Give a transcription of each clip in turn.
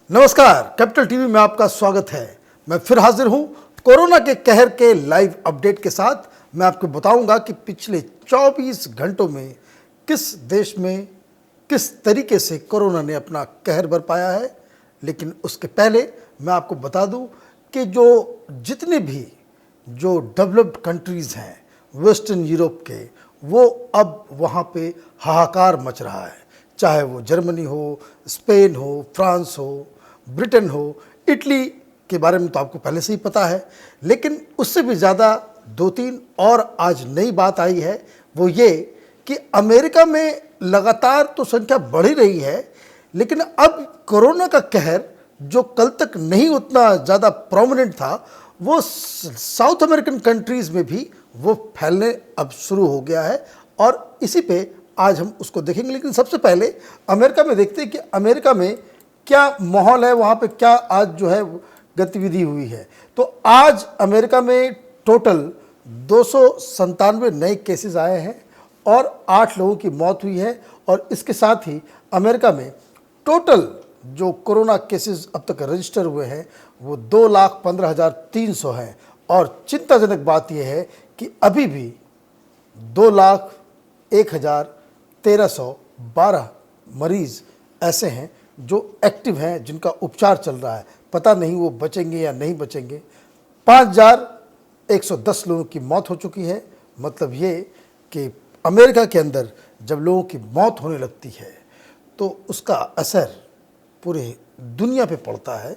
नमस्कार, capital TV में आपका स्वागत है। मैं फिर हाजिर हूं कोरोना के कहर के लाइव अपडेट के साथ। मैं आपको बताऊंगा कि पिछले 24 घंटों में किस देश में किस तरीके से कोरोना ने अपना कहर बरपाया है। लेकिन उसके पहले मैं आपको बता दूं कि जितने भी डेवलप्ड कंट्रीज़ हैं वेस्टर्न यूरोप के, वो अब वहाँ पे हाहाकार मच रहा है। चाहे वो जर्मनी हो, स्पेन हो, फ्रांस हो, ब्रिटेन हो, इटली के बारे में तो आपको पहले से ही पता है। लेकिन उससे भी ज़्यादा 2-3 और आज नई बात आई है, वो ये कि अमेरिका में लगातार तो संख्या बढ़ ही रही है, लेकिन अब कोरोना का कहर जो कल तक नहीं उतना ज़्यादा प्रोमिनेंट था, वो साउथ अमेरिकन कंट्रीज़ में भी वो फैलने अब शुरू हो गया है। और इसी पे आज हम उसको देखेंगे। लेकिन सबसे पहले अमेरिका में देखते हैं कि अमेरिका में क्या माहौल है, वहाँ पे क्या आज गतिविधि हुई है। तो आज अमेरिका में टोटल 297 नए केसेस आए हैं और 8 लोगों की मौत हुई है। और इसके साथ ही अमेरिका में टोटल जो कोरोना केसेस अब तक रजिस्टर हुए हैं वो 2,15,300 हैं। और चिंताजनक बात यह है कि अभी भी 2,01,1312 मरीज़ ऐसे हैं जो एक्टिव हैं, जिनका उपचार चल रहा है। पता नहीं वो बचेंगे या नहीं बचेंगे। 5,110 लोगों की मौत हो चुकी है। मतलब ये कि अमेरिका के अंदर जब लोगों की मौत होने लगती है तो उसका असर पूरे दुनिया पे पड़ता है।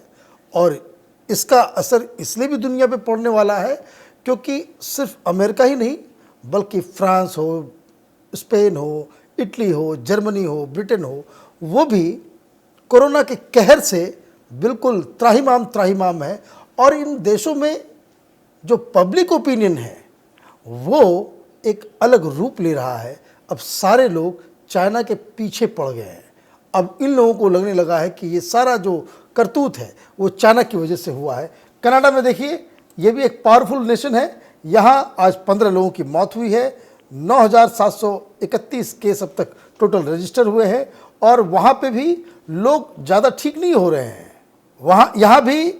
और इसका असर इसलिए भी दुनिया पे पड़ने वाला है क्योंकि सिर्फ अमेरिका ही नहीं, बल्कि फ्रांस हो, स्पेन हो, इटली हो, जर्मनी हो, ब्रिटेन हो, वो भी कोरोना के कहर से बिल्कुल त्राहिमाम है। और इन देशों में जो पब्लिक ओपिनियन है वो एक अलग रूप ले रहा है। अब सारे लोग चाइना के पीछे पड़ गए हैं। अब इन लोगों को लगने लगा है कि ये सारा जो करतूत है वो चाइना की वजह से हुआ है। कनाडा में देखिए, ये भी एक पावरफुल नेशन है। यहाँ आज 15 लोगों की मौत हुई है। 9,731 केस अब तक टोटल रजिस्टर हुए हैं। और वहाँ पे भी लोग ज़्यादा ठीक नहीं हो रहे हैं। यहाँ भी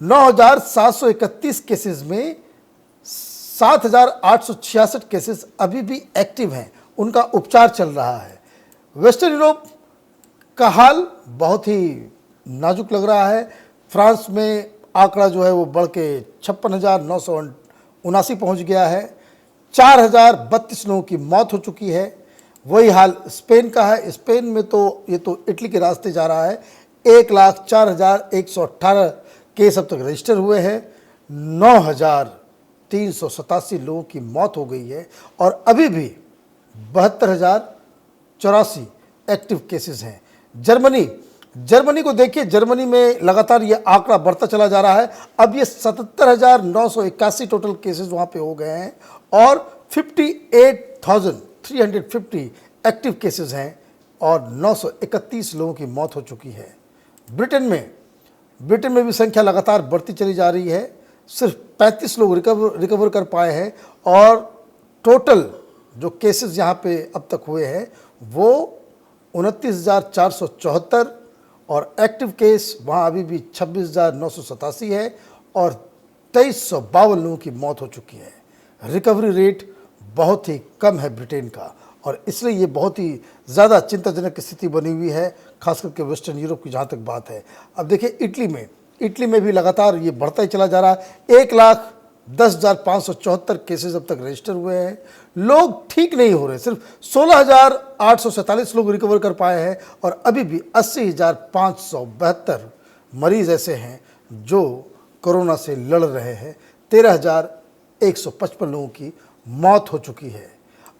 9,731 केसेस में 7,866 केसेस अभी भी एक्टिव हैं, उनका उपचार चल रहा है। वेस्टर्न यूरोप का हाल बहुत ही नाजुक लग रहा है। फ्रांस में आंकड़ा जो है वो बढ़ के 56,979 पहुंच गया है। 4,032 लोगों की मौत हो चुकी है। वही हाल स्पेन का है। स्पेन में तो ये तो इटली के रास्ते जा रहा है। 1,04,118 केस अब तक रजिस्टर हुए हैं। 9,387 लोगों की मौत हो गई है। और अभी भी 72,084 एक्टिव केसेस हैं। जर्मनी को देखिए, जर्मनी में लगातार ये आंकड़ा बढ़ता चला जा रहा है। अब ये 77,981 टोटल केसेस वहाँ पे हो गए हैं और 58,350 एक्टिव केसेस हैं और 931 लोगों की मौत हो चुकी है। ब्रिटेन में भी संख्या लगातार बढ़ती चली जा रही है। सिर्फ 35 लोग रिकवर कर पाए हैं और टोटल जो केसेस यहाँ पे अब तक हुए हैं वो 29,474 और एक्टिव केस वहाँ अभी भी 26,987 है और 2,352 लोगों की मौत हो चुकी है। रिकवरी रेट बहुत ही कम है ब्रिटेन का और इसलिए ये बहुत ही ज़्यादा चिंताजनक स्थिति बनी हुई है, खास करके वेस्टर्न यूरोप की जहाँ तक बात है। अब देखिए इटली में भी लगातार ये बढ़ता ही चला जा रहा है। 1,10,574 केसेस अब तक रजिस्टर हुए हैं। लोग ठीक नहीं हो रहे। सिर्फ 16,847 लोग रिकवर कर पाए हैं और अभी भी 80,572 मरीज़ ऐसे हैं जो कोरोना से लड़ रहे हैं। 13,155 लोगों की मौत हो चुकी है।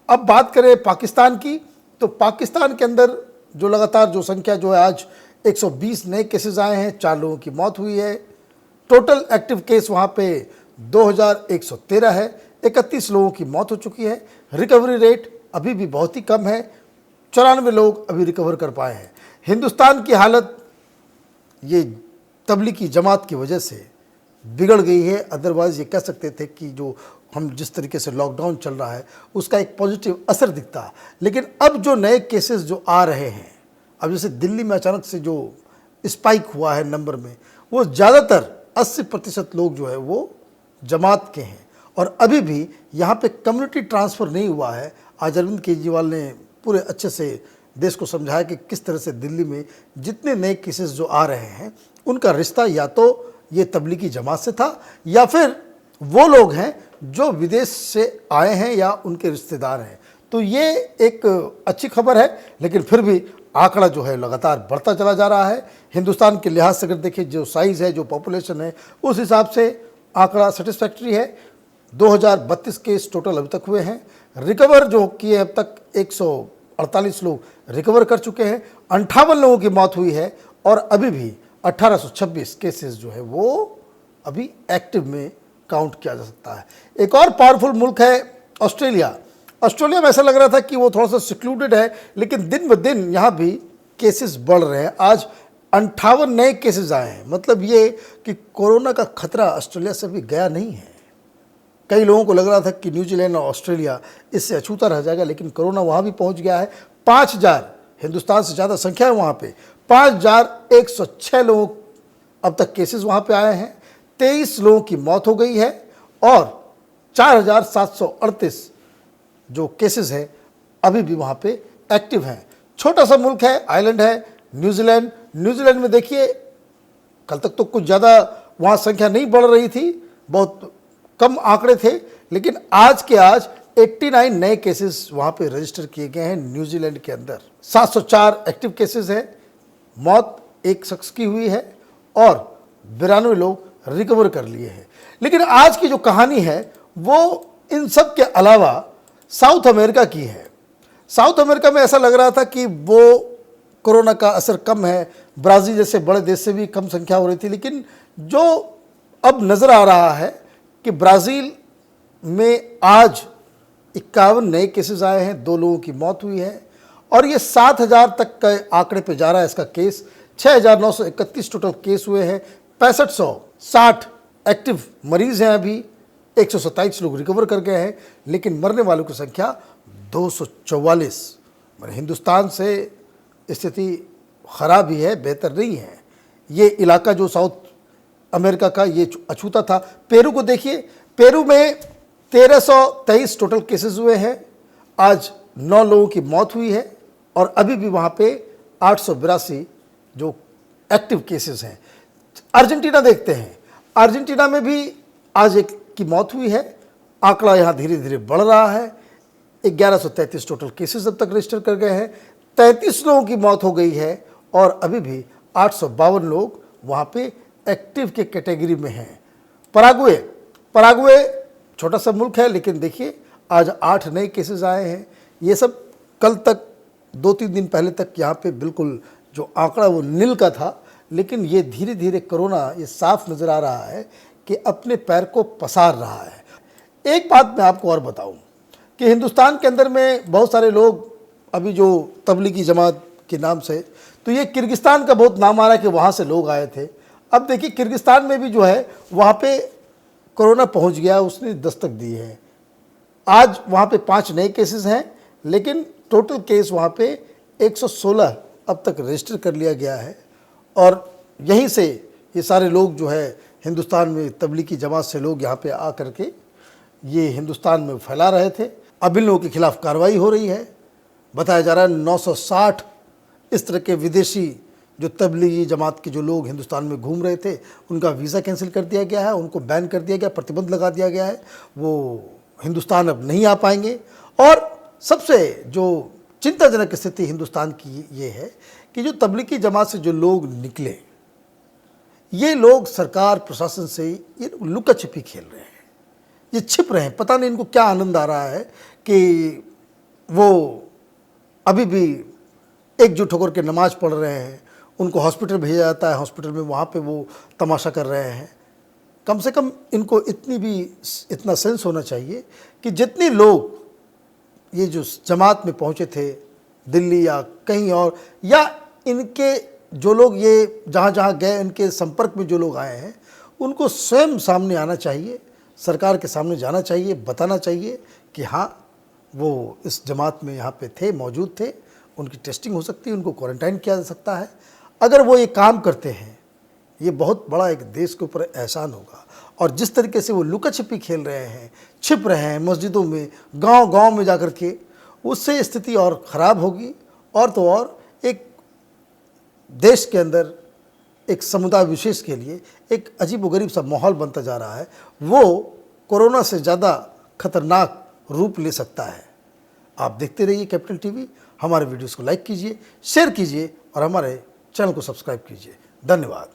अब बात करें पाकिस्तान की, तो पाकिस्तान के अंदर जो लगातार जो संख्या जो है आज 120 नए केसेस आए हैं, 4 लोगों की मौत हुई है। टोटल एक्टिव केस वहाँ पे 2,113 है, 31 लोगों की मौत हो चुकी है। रिकवरी रेट अभी भी बहुत ही कम है, 94 लोग अभी रिकवर कर पाए हैं। हिंदुस्तान की हालत ये तबलीगी जमात की वजह से बिगड़ गई है। अदरवाइज़ ये कह सकते थे कि जो हम जिस तरीके से लॉकडाउन चल रहा है उसका एक पॉजिटिव असर दिखता। लेकिन अब जो नए केसेस जो आ रहे हैं, अब जैसे दिल्ली में अचानक से जो स्पाइक हुआ है नंबर में, वो ज़्यादातर 80% लोग जो है वो जमात के हैं। और अभी भी यहाँ पे कम्युनिटी ट्रांसफ़र नहीं हुआ है। आज अरविंद केजरीवाल ने पूरे अच्छे से देश को समझाया कि किस तरह से दिल्ली में जितने नए केसेस जो आ रहे हैं उनका रिश्ता या तो ये तबलीगी जमात से था या फिर वो लोग हैं जो विदेश से आए हैं या उनके रिश्तेदार हैं। तो ये एक अच्छी खबर है, लेकिन फिर भी आंकड़ा जो है लगातार बढ़ता चला जा रहा है। हिंदुस्तान के लिहाज से अगर देखें, जो साइज़ है, जो पॉपुलेशन है, उस हिसाब से आंकड़ा सेटिस्फैक्ट्री है। 2032 केस टोटल अभी तक हुए हैं। रिकवर जो किए अब तक 148 लोग रिकवर कर चुके हैं। 58 लोगों की मौत हुई है और अभी भी 1826 केसेस जो है वो अभी एक्टिव में काउंट किया जा सकता है। एक और पावरफुल मुल्क है ऑस्ट्रेलिया। ऑस्ट्रेलिया में ऐसा लग रहा था कि वो थोड़ा सा सिक्लूडेड है, लेकिन दिन ब दिन यहाँ भी केसेस बढ़ रहे हैं। आज 58 नए केसेस आए हैं। मतलब ये कि कोरोना का खतरा ऑस्ट्रेलिया से भी गया नहीं है। कई लोगों को लग रहा था कि न्यूजीलैंड और ऑस्ट्रेलिया इससे अछूता रह जाएगा, लेकिन कोरोना वहाँ भी पहुँच गया है। 5000, हिंदुस्तान से ज़्यादा संख्या है वहाँ पे। 5106 लोग अब तक केसेस वहाँ पे आए हैं। 23 लोगों की मौत हो गई है और 4738 जो केसेस हैं अभी भी वहाँ पे एक्टिव हैं। छोटा सा मुल्क है, आइलैंड है न्यूजीलैंड। न्यूजीलैंड में देखिए, कल तक तो कुछ ज़्यादा वहाँ संख्या नहीं बढ़ रही थी, बहुत कम आंकड़े थे, लेकिन आज के आज 89 नए केसेस वहाँ पे रजिस्टर किए गए हैं न्यूजीलैंड के अंदर। 704 एक्टिव केसेस हैं। मौत एक शख्स की हुई है और 92 लोग रिकवर कर लिए हैं। लेकिन आज की जो कहानी है वो इन सब के अलावा साउथ अमेरिका की है। साउथ अमेरिका में ऐसा लग रहा था कि वो कोरोना का असर कम है, ब्राज़ील जैसे बड़े देश से भी कम संख्या हो रही थी, लेकिन जो अब नज़र आ रहा है कि ब्राज़ील में आज 51 नए केसेस आए हैं, 2 लोगों की मौत हुई है और ये 7000 तक के आंकड़े पे जा रहा है इसका केस। 6931 टोटल केस हुए हैं। 6560 एक्टिव मरीज हैं अभी। 127 लोग रिकवर कर गए हैं, लेकिन मरने वालों की संख्या 244। हिंदुस्तान से स्थिति ख़राब ही है, बेहतर नहीं है। ये इलाका जो साउथ अमेरिका का ये अछूता था। पेरू को देखिए, पेरू में 1323 टोटल केसेस हुए हैं। आज 9 लोगों की मौत हुई है और अभी भी वहाँ पे 882 जो एक्टिव केसेस हैं। अर्जेंटीना देखते हैं, अर्जेंटीना में भी आज एक की मौत हुई है। आंकड़ा यहाँ धीरे धीरे बढ़ रहा है। 1133 टोटल केसेस अब तक रजिस्टर कर गए हैं। 33 लोगों की मौत हो गई है और अभी भी 852 लोग वहाँ पे एक्टिव के कैटेगरी में हैं। पराग्वे छोटा सा मुल्क है, लेकिन देखिए आज 8 नए केसेस आए हैं। ये सब कल तक 2-3 दिन पहले तक यहाँ पे बिल्कुल जो आंकड़ा वो नील का था, लेकिन ये धीरे धीरे कोरोना ये साफ नज़र आ रहा है कि अपने पैर को पसार रहा है। एक बात मैं आपको और बताऊं कि हिंदुस्तान के अंदर में बहुत सारे लोग अभी जो तबलीगी जमात के नाम से, तो ये किर्गिस्तान का बहुत नाम आ रहा है कि वहाँ से लोग आए थे। अब देखिए किर्गिस्तान में भी जो है वहाँ पे कोरोना पहुँच गया, उसने दस्तक दी है। आज वहाँ पे 5 नए केसेस हैं, लेकिन टोटल केस वहाँ पे 116 अब तक रजिस्टर कर लिया गया है। और यहीं से ये सारे लोग जो है हिंदुस्तान में तबलीगी जमात से लोग यहाँ पे आ कर के ये हिंदुस्तान में फैला रहे थे। अब इन लोगों के खिलाफ कार्रवाई हो रही है। बताया जा रहा है 960 इस तरह के विदेशी जो तबलीगी जमात के जो लोग हिंदुस्तान में घूम रहे थे उनका वीज़ा कैंसिल कर दिया गया है, उनको बैन कर दिया गया, प्रतिबंध लगा दिया गया है, वो हिंदुस्तान अब नहीं आ पाएंगे। और सबसे जो चिंताजनक स्थिति हिंदुस्तान की ये है कि जो तबलीगी जमात से जो लोग निकले, ये लोग सरकार प्रशासन से ये लुका छिपी खेल रहे हैं, ये छिप रहे हैं। पता नहीं इनको क्या आनंद आ रहा है कि वो अभी भी एकजुट होकर के नमाज पढ़ रहे हैं। उनको हॉस्पिटल भेजा जाता है, हॉस्पिटल में वहाँ पे वो तमाशा कर रहे हैं। कम से कम इनको इतना सेंस होना चाहिए कि जितने लोग ये जो जमात में पहुँचे थे दिल्ली या कहीं और, या इनके जो लोग ये जहाँ जहाँ गए इनके संपर्क में जो लोग आए हैं, उनको स्वयं सामने आना चाहिए, सरकार के सामने जाना चाहिए, बताना चाहिए कि हाँ वो इस जमात में यहाँ पे थे, मौजूद थे, उनकी टेस्टिंग हो सकती है, उनको क्वारंटाइन किया जा सकता है। अगर वो ये काम करते हैं, ये बहुत बड़ा एक देश के ऊपर एहसान होगा। और जिस तरीके से वो लुका छिपी खेल रहे हैं, छिप रहे हैं मस्जिदों में, गांव-गांव में जाकर के, उससे स्थिति और ख़राब होगी। और तो और एक देश के अंदर एक समुदाय विशेष के लिए एक अजीबोगरीब सा माहौल बनता जा रहा है। वो कोरोना से ज़्यादा खतरनाक रूप ले सकता है। आप देखते रहिए कैपिटल टीवी। हमारे वीडियोस को लाइक कीजिए, शेयर कीजिए और हमारे चैनल को सब्सक्राइब कीजिए। धन्यवाद।